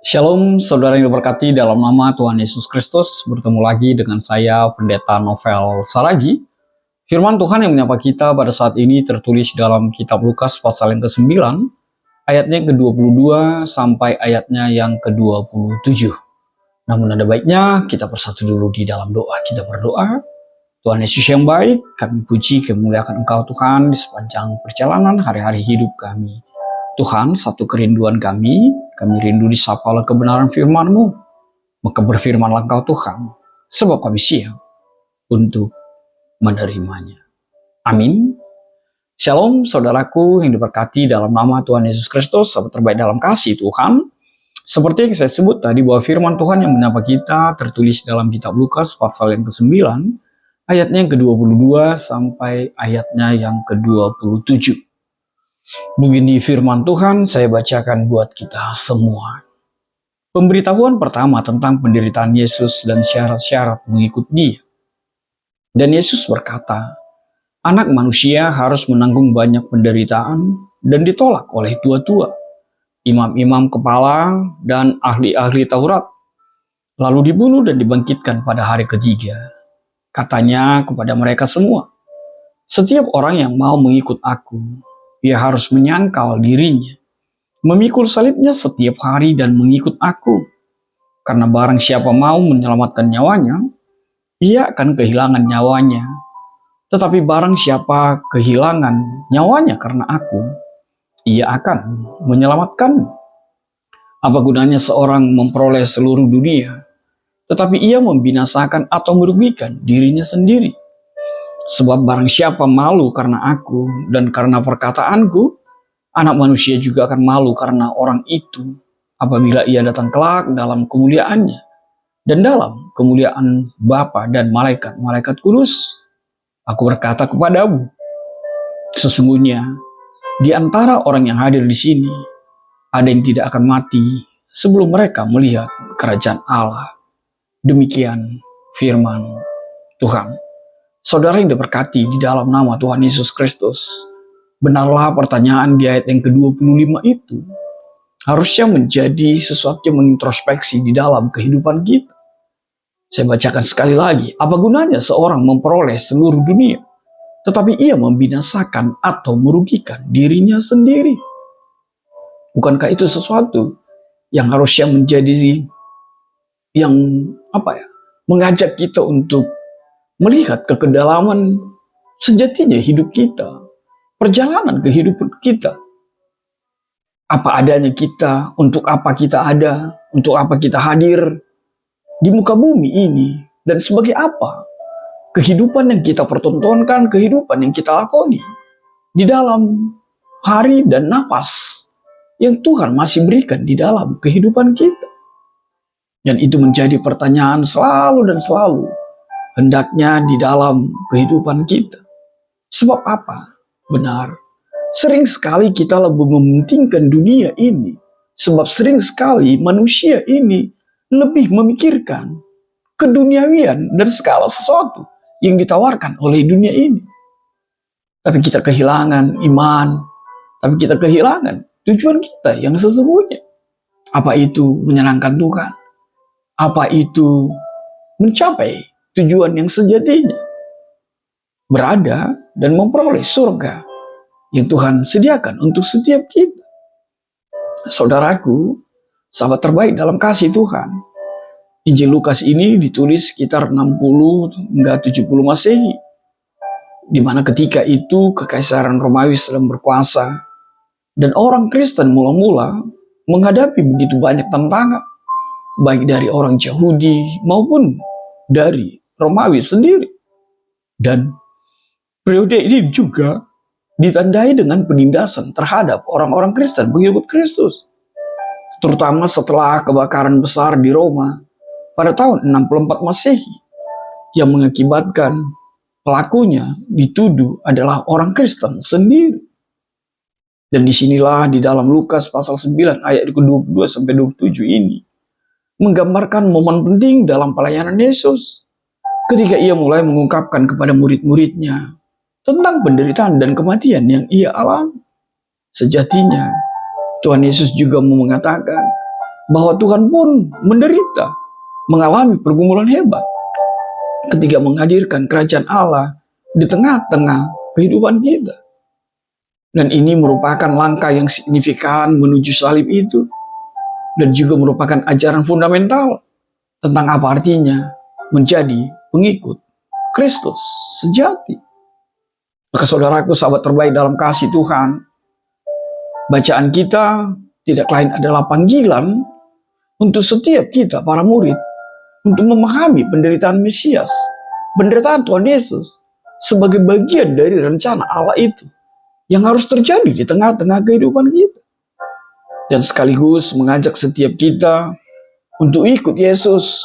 Shalom, saudara yang diberkati dalam nama Tuhan Yesus Kristus. Bertemu lagi dengan saya, Pendeta Novel Saragi. Firman Tuhan yang menyapa kita pada saat ini tertulis dalam kitab Lukas pasal yang ke-9, ayatnya yang ke-22 sampai ayatnya yang ke-27. Namun ada baiknya kita bersatu dulu di dalam doa. Kita berdoa. Tuhan Yesus yang baik, kami puji, kami muliakan Engkau Tuhan di sepanjang perjalanan hari-hari hidup kami. Tuhan, satu kerinduan kami rindu disapa oleh kebenaran firman-Mu. Maka berfirmanlah Engkau Tuhan, sebab kami siap untuk menerimanya. Amin. Shalom saudaraku yang diberkati dalam nama Tuhan Yesus Kristus, sahabat terbaik dalam kasih Tuhan. Seperti yang saya sebut tadi bahwa firman Tuhan yang menyapa kita tertulis dalam kitab Lukas pasal yang ke-9, ayatnya yang ke-22 sampai ayatnya yang ke-27. Begini firman Tuhan, saya bacakan buat kita semua. Pemberitahuan pertama tentang penderitaan Yesus dan syarat-syarat mengikut Dia. Dan Yesus berkata, Anak manusia harus menanggung banyak penderitaan dan ditolak oleh tua-tua, imam-imam kepala, dan ahli-ahli Taurat, lalu dibunuh dan dibangkitkan pada hari ketiga. Katanya kepada mereka semua, setiap orang yang mau mengikut aku, ia harus menyangkal dirinya, memikul salibnya setiap hari dan mengikut aku. Karena barang siapa mau menyelamatkan nyawanya, ia akan kehilangan nyawanya. Tetapi barang siapa kehilangan nyawanya karena aku, ia akan menyelamatkan. Apa gunanya seorang memperoleh seluruh dunia, tetapi ia membinasakan atau merugikan dirinya sendiri? Sebab barang siapa malu karena aku dan karena perkataanku, Anak manusia juga akan malu karena orang itu apabila ia datang kelak dalam kemuliaannya dan dalam kemuliaan Bapa dan malaikat-malaikat kudus. Aku berkata kepadamu, sesungguhnya di antara orang yang hadir di sini ada yang tidak akan mati sebelum mereka melihat kerajaan Allah. Demikian firman Tuhan. Saudara yang diberkati di dalam nama Tuhan Yesus Kristus, benarlah pertanyaan di ayat yang ke-25 itu harusnya menjadi sesuatu yang mengintrospeksi di dalam kehidupan kita. Saya bacakan sekali lagi, apa gunanya seorang memperoleh seluruh dunia, tetapi ia membinasakan atau merugikan dirinya sendiri? Bukankah itu sesuatu yang harusnya menjadi yang mengajak kita untuk melihat ke kedalaman sejatinya hidup kita, perjalanan kehidupan kita. Apa adanya kita, untuk apa kita ada, untuk apa kita hadir di muka bumi ini, dan sebagai apa kehidupan yang kita pertontonkan, kehidupan yang kita lakoni di dalam hari dan nafas yang Tuhan masih berikan di dalam kehidupan kita. Dan itu menjadi pertanyaan selalu dan selalu hendaknya di dalam kehidupan kita. Sebab apa? Benar, sering sekali kita lebih mementingkan dunia ini. Sebab sering sekali manusia ini lebih memikirkan keduniawian dan segala sesuatu yang ditawarkan oleh dunia ini. Tapi kita kehilangan iman, tapi kita kehilangan tujuan kita yang sesungguhnya. Apa itu menyenangkan Tuhan? Apa itu mencapai tujuan yang sejatinya? Berada dan memperoleh surga yang Tuhan sediakan untuk setiap kita. Saudaraku, sahabat terbaik dalam kasih Tuhan, Injil Lukas ini ditulis sekitar 60 hingga 70 Masehi, di mana ketika itu Kekaisaran Romawi sedang berkuasa dan orang Kristen mula-mula menghadapi begitu banyak tantangan, baik dari orang Yahudi maupun dari Romawi sendiri. Dan periode ini juga ditandai dengan penindasan terhadap orang-orang Kristen pengikut Kristus, terutama setelah kebakaran besar di Roma pada tahun 64 Masehi yang mengakibatkan pelakunya dituduh adalah orang Kristen sendiri. Dan disinilah di dalam Lukas pasal 9 ayat ke-22 sampai 27 ini menggambarkan momen penting dalam pelayanan Yesus ketika ia mulai mengungkapkan kepada murid-muridnya tentang penderitaan dan kematian yang ia alami. Sejatinya Tuhan Yesus juga mau mengatakan bahwa Tuhan pun menderita, mengalami pergumulan hebat ketika menghadirkan kerajaan Allah di tengah-tengah kehidupan kita. Dan ini merupakan langkah yang signifikan menuju salib itu, dan juga merupakan ajaran fundamental tentang apa artinya menjadi pengikut Kristus sejati. Maka saudaraku, sahabat terbaik dalam kasih Tuhan, bacaan kita tidak lain adalah panggilan untuk setiap kita para murid untuk memahami penderitaan Mesias, penderitaan Tuhan Yesus sebagai bagian dari rencana Allah itu yang harus terjadi di tengah-tengah kehidupan kita. Dan sekaligus mengajak setiap kita untuk ikut Yesus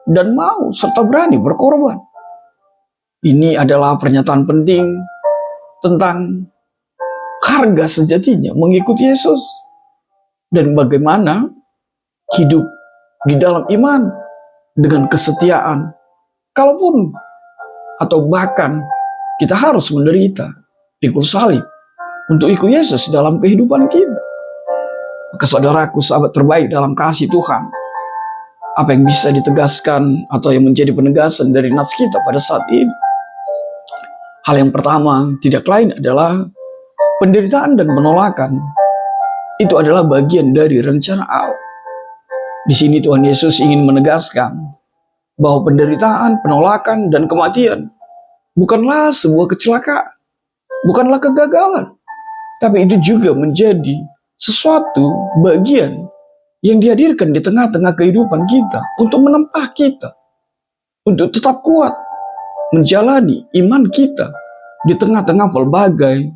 dan mau serta berani berkorban. Ini adalah pernyataan penting tentang harga sejatinya mengikuti Yesus dan bagaimana hidup di dalam iman dengan kesetiaan, kalaupun atau bahkan kita harus menderita, pikul salib untuk ikut Yesus dalam kehidupan kita. Maka saudaraku, sahabat terbaik dalam kasih Tuhan, apa yang bisa ditegaskan atau yang menjadi penegasan dari nats kita pada saat ini? Hal yang pertama tidak lain adalah penderitaan dan penolakan itu adalah bagian dari rencana Allah. Di sini Tuhan Yesus ingin menegaskan bahwa penderitaan, penolakan, dan kematian bukanlah sebuah kecelakaan, bukanlah kegagalan, tapi itu juga menjadi sesuatu bagian yang dihadirkan di tengah-tengah kehidupan kita untuk menempa kita, untuk tetap kuat menjalani iman kita di tengah-tengah berbagai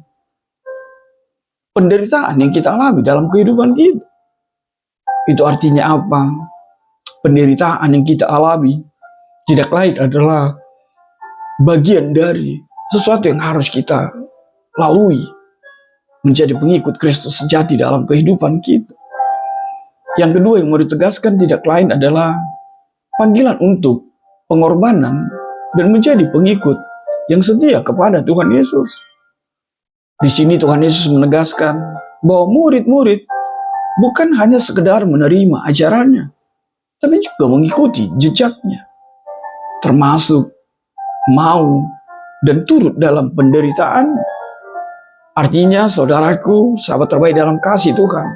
penderitaan yang kita alami dalam kehidupan kita. Itu artinya apa? Penderitaan yang kita alami tidak lain adalah bagian dari sesuatu yang harus kita lalui menjadi pengikut Kristus sejati dalam kehidupan kita. Yang kedua yang mau ditegaskan tidak lain adalah panggilan untuk pengorbanan dan menjadi pengikut yang setia kepada Tuhan Yesus. Di sini Tuhan Yesus menegaskan bahwa murid-murid bukan hanya sekedar menerima ajarannya, tapi juga mengikuti jejaknya, termasuk mau dan turut dalam penderitaan. Artinya, saudaraku, sahabat terbaik dalam kasih Tuhan,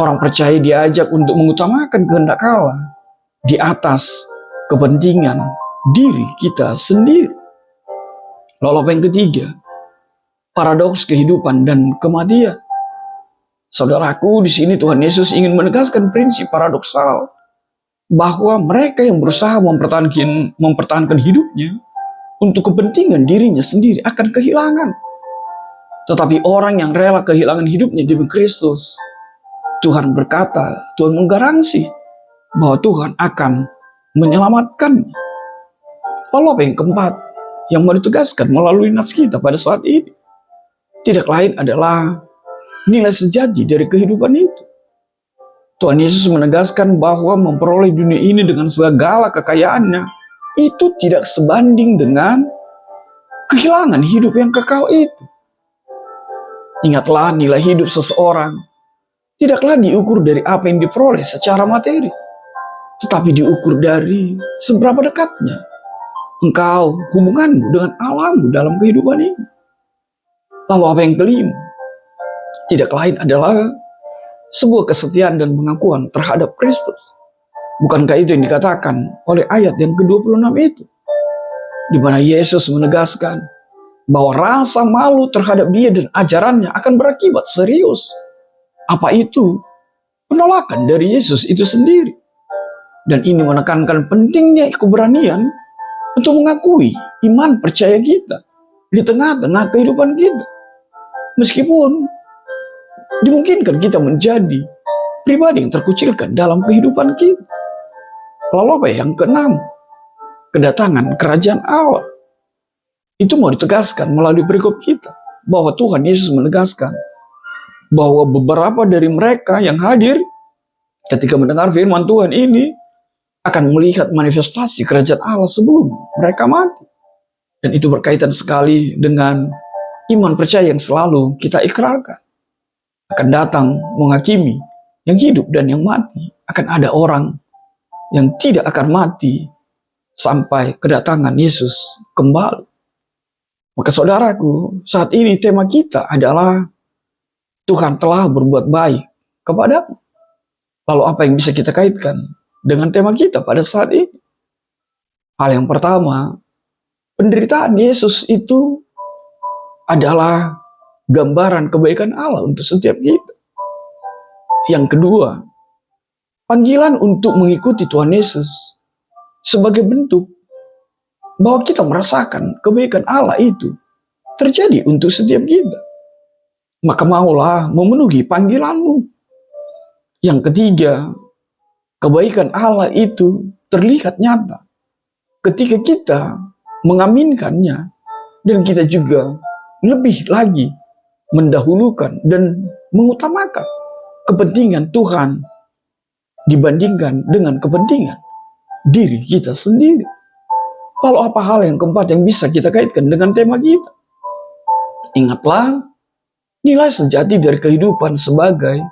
orang percaya diajak untuk mengutamakan kehendak Allah di atas kepentingan diri kita sendiri. Lalu apa yang ketiga? Paradoks kehidupan dan kematian. Saudaraku, di sini Tuhan Yesus ingin menegaskan prinsip paradoksal bahwa mereka yang berusaha mempertahankan hidupnya untuk kepentingan dirinya sendiri akan kehilangan. Tetapi orang yang rela kehilangan hidupnya demi Kristus, Tuhan berkata, Tuhan menggaransi bahwa Tuhan akan menyelamatkannya. Lalu apa yang keempat yang mau ditegaskan melalui nats kita pada saat ini? Tidak lain adalah nilai sejati dari kehidupan itu. Tuhan Yesus menegaskan bahwa memperoleh dunia ini dengan segala kekayaannya itu tidak sebanding dengan kehilangan hidup yang kekal itu. Ingatlah, nilai hidup seseorang tidaklah diukur dari apa yang diperoleh secara materi, tetapi diukur dari seberapa dekatnya engkau hubunganmu dengan Allahmu dalam kehidupan ini. Lalu apa yang kelima? Tidak lain adalah sebuah kesetiaan dan pengakuan terhadap Kristus. Bukankah itu yang dikatakan oleh ayat yang ke-26 itu? Di mana Yesus menegaskan bahwa rasa malu terhadap dia dan ajarannya akan berakibat serius. Apa itu? Penolakan dari Yesus itu sendiri. Dan ini menekankan pentingnya keberanian untuk mengakui iman percaya kita di tengah-tengah kehidupan kita. Meskipun dimungkinkan kita menjadi pribadi yang terkucilkan dalam kehidupan kita. Lalu apa yang keenam? Kedatangan kerajaan Allah. Itu mau ditegaskan melalui perikop kita, bahwa Tuhan Yesus menegaskan bahwa beberapa dari mereka yang hadir ketika mendengar firman Tuhan ini akan melihat manifestasi kerajaan Allah sebelum mereka mati. Dan itu berkaitan sekali dengan iman percaya yang selalu kita ikrarkan. Akan datang menghakimi yang hidup dan yang mati. Akan ada orang yang tidak akan mati sampai kedatangan Yesus kembali. Maka saudaraku, saat ini tema kita adalah Tuhan telah berbuat baik kepadamu. Lalu apa yang bisa kita kaitkan dengan tema kita pada saat ini? Hal yang pertama, penderitaan Yesus itu adalah gambaran kebaikan Allah untuk setiap kita. Yang kedua, panggilan untuk mengikuti Tuhan Yesus sebagai bentuk bahwa kita merasakan kebaikan Allah itu terjadi untuk setiap kita. Maka maulah memenuhi panggilanmu. Yang ketiga, kebaikan Allah itu terlihat nyata ketika kita mengaminkannya, dan kita juga lebih lagi mendahulukan dan mengutamakan kepentingan Tuhan dibandingkan dengan kepentingan diri kita sendiri. Lalu apa hal yang keempat yang bisa kita kaitkan dengan tema kita? Ingatlah, nilai sejati dari kehidupan sebagai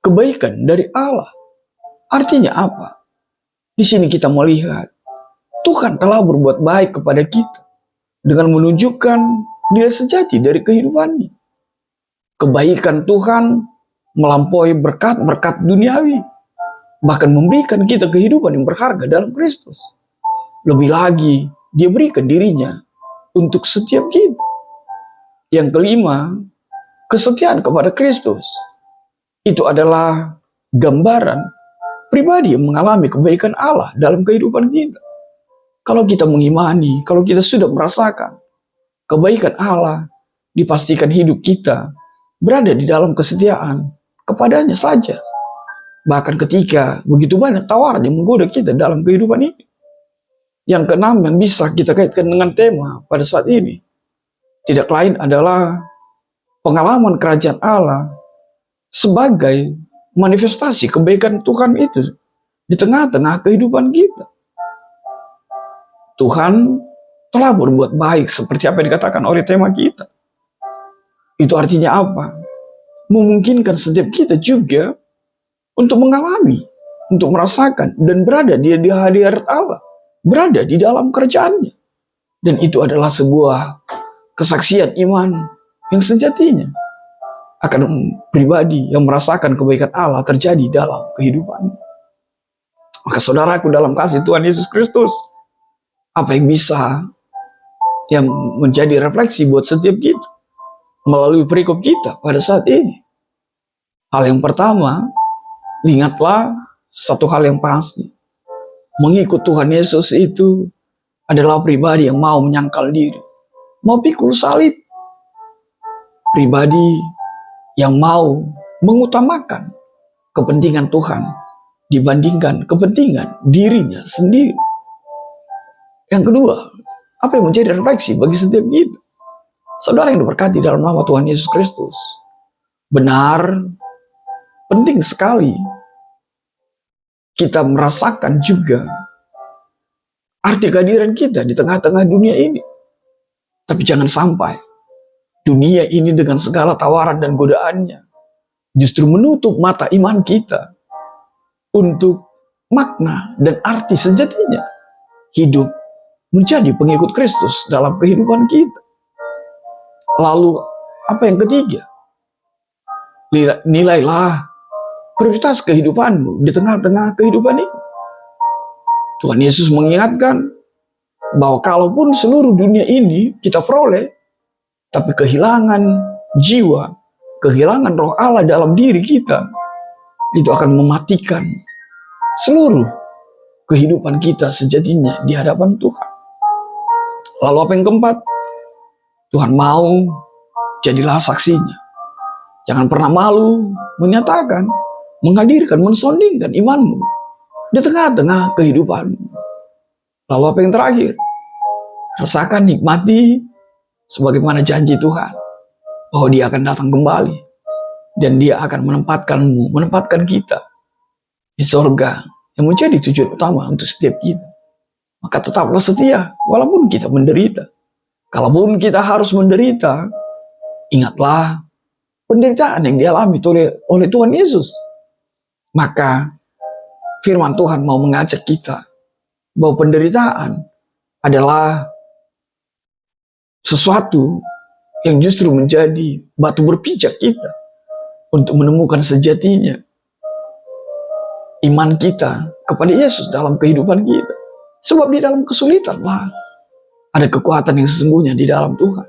kebaikan dari Allah. Artinya apa? Di sini kita melihat Tuhan telah berbuat baik kepada kita dengan menunjukkan nilai sejati dari kehidupannya. Kebaikan Tuhan melampaui berkat-berkat duniawi, bahkan memberikan kita kehidupan yang berharga dalam Kristus. Lebih lagi, Dia berikan dirinya untuk setiap kita. Yang kelima, kesetiaan kepada Kristus. Itu adalah gambaran pribadi yang mengalami kebaikan Allah dalam kehidupan kita. Kalau kita mengimani, kalau kita sudah merasakan kebaikan Allah, dipastikan hidup kita berada di dalam kesetiaan kepadanya saja. Bahkan ketika begitu banyak tawaran yang menggoda kita dalam kehidupan ini. Yang keenam yang bisa kita kaitkan dengan tema pada saat ini, tidak lain adalah pengalaman kerajaan Allah sebagai manifestasi kebaikan Tuhan itu di tengah-tengah kehidupan kita. Tuhan telah berbuat baik seperti apa yang dikatakan oleh tema kita. Itu artinya apa? Memungkinkan setiap kita juga untuk mengalami, untuk merasakan dan berada di hadirat Allah, berada di dalam kerjaannya. Dan itu adalah sebuah kesaksian iman yang sejatinya akan pribadi yang merasakan kebaikan Allah terjadi dalam kehidupannya. Maka saudaraku dalam kasih Tuhan Yesus Kristus, apa yang bisa yang menjadi refleksi buat setiap kita melalui perikop kita pada saat ini? Hal yang pertama, ingatlah satu hal yang pasti. Mengikut Tuhan Yesus itu adalah pribadi yang mau menyangkal diri, mau pikul salib. Pribadi yang mau mengutamakan kepentingan Tuhan dibandingkan kepentingan dirinya sendiri. Yang kedua, apa yang menjadi refleksi bagi setiap kita? Saudara yang diberkati dalam nama Tuhan Yesus Kristus. Benar, penting sekali kita merasakan juga arti kehadiran kita di tengah-tengah dunia ini. Tapi jangan sampai dunia ini dengan segala tawaran dan godaannya justru menutup mata iman kita untuk makna dan arti sejatinya hidup menjadi pengikut Kristus dalam kehidupan kita. Lalu apa yang ketiga? Nilailah prioritas kehidupanmu di tengah-tengah kehidupan ini. Tuhan Yesus mengingatkan bahwa kalaupun seluruh dunia ini kita peroleh, tapi kehilangan jiwa, kehilangan roh Allah dalam diri kita, itu akan mematikan seluruh kehidupan kita sejatinya di hadapan Tuhan. Lalu apa yang keempat? Tuhan mau jadilah saksinya. Jangan pernah malu menyatakan, menghadirkan, mensondingkan imanmu di tengah-tengah kehidupanmu. Lalu apa yang terakhir? Rasakan, nikmati sebagaimana janji Tuhan bahwa Dia akan datang kembali dan Dia akan menempatkan kita di surga yang menjadi tujuan utama untuk setiap kita. Maka tetaplah setia walaupun kita menderita. Kalaupun kita harus menderita, ingatlah penderitaan yang dialami oleh Tuhan Yesus Maka firman Tuhan mau mengajak kita bahwa penderitaan adalah sesuatu yang justru menjadi batu berpijak kita untuk menemukan sejatinya iman kita kepada Yesus dalam kehidupan kita. Sebab di dalam kesulitanlah ada kekuatan yang sesungguhnya di dalam Tuhan.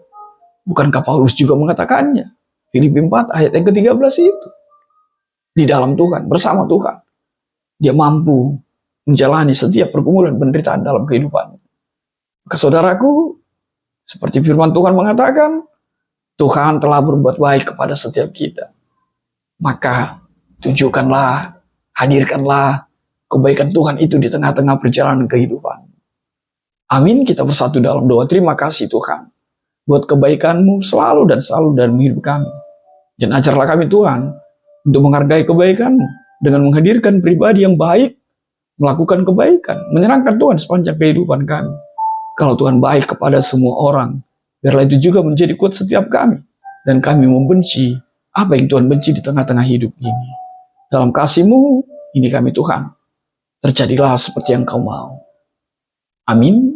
Bukankah Paulus juga mengatakannya? Filipi 4 ayat yang ke-13 itu. Di dalam Tuhan, bersama Tuhan, dia mampu menjalani setiap pergumulan penderitaan dalam kehidupannya. Maka saudaraku, seperti firman Tuhan mengatakan, Tuhan telah berbuat baik kepada setiap kita. Maka tunjukkanlah, hadirkanlah kebaikan Tuhan itu di tengah-tengah perjalanan kehidupan. Amin, kita bersatu dalam doa. Terima kasih Tuhan buat kebaikan-Mu selalu dan selalu dalam hidup kami. Dan ajarlah kami Tuhan untuk menghargai kebaikan-Mu dengan menghadirkan pribadi yang baik, melakukan kebaikan, menyenangkan Tuhan sepanjang kehidupan kami. Kalau Tuhan baik kepada semua orang, biarlah itu juga menjadi kuat setiap kami. Dan kami membenci apa yang Tuhan benci di tengah-tengah hidup ini. Dalam kasih-Mu, ini kami Tuhan. Terjadilah seperti yang Kau mau. Amin.